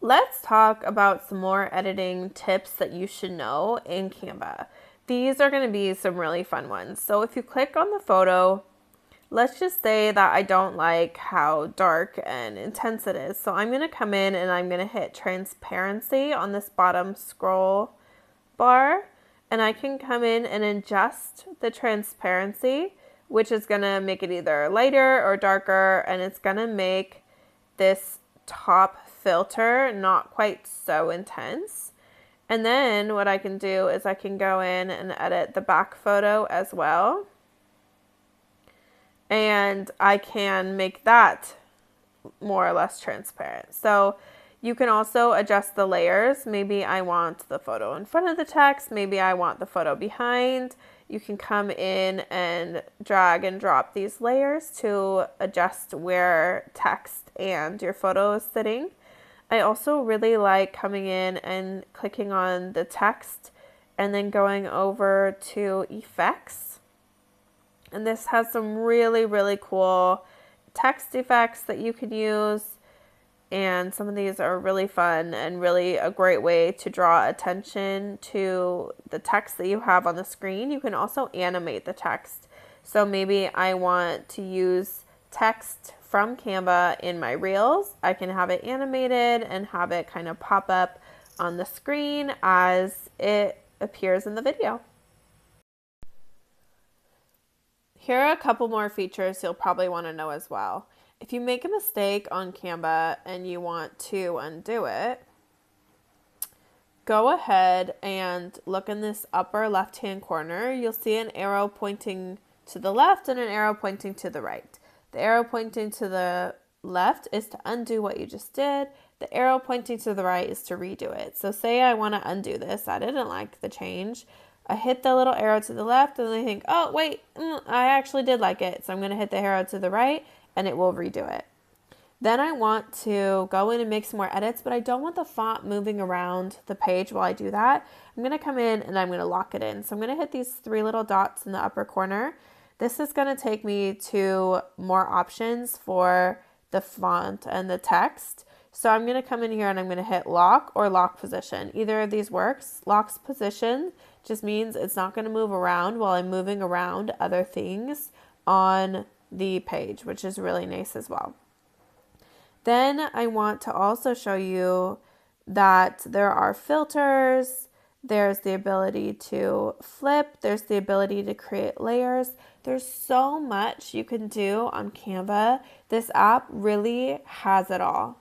Let's talk about some more editing tips that you should know in Canva. These are going to be some really fun ones. So if you click on the photo, let's just say that I don't like how dark and intense it is. So I'm going to come in and I'm going to hit transparency on this bottom scroll bar. And I can come in and adjust the transparency, which is going to make it either lighter or darker. And it's going to make this top filter not quite so intense. And then what I can do is I can go in and edit the back photo as well. And I can make that more or less transparent. So you can also adjust the layers. Maybe I want the photo in front of the text. Maybe I want the photo behind. You can come in and drag and drop these layers to adjust where text and your photo is sitting. I also really like coming in and clicking on the text and then going over to effects. And this has some really, really cool text effects that you can use. And some of these are really fun and really a great way to draw attention to the text that you have on the screen. You can also animate the text. So maybe I want to use text from Canva in my reels. I can have it animated and have it kind of pop up on the screen as it appears in the video. Here are a couple more features you'll probably want to know as well. If you make a mistake on Canva and you want to undo it, go ahead and look in this upper left-hand corner. You'll see an arrow pointing to the left and an arrow pointing to the right. The arrow pointing to the left is to undo what you just did. The arrow pointing to the right is to redo it. So say I want to undo this. I didn't like the change. I hit the little arrow to the left and I think, oh, wait, I actually did like it. So I'm going to hit the arrow to the right and it will redo it. Then I want to go in and make some more edits, but I don't want the font moving around the page while I do that. I'm going to come in and I'm going to lock it in. So I'm going to hit these three little dots in the upper corner. This is going to take me to more options for the font and the text. So I'm going to come in here and I'm going to hit lock or lock position. Either of these works. Lock's position just means it's not going to move around while I'm moving around other things on the page, which is really nice as well. Then I want to also show you that there are filters. There's the ability to flip. There's the ability to create layers. There's so much you can do on Canva. This app really has it all.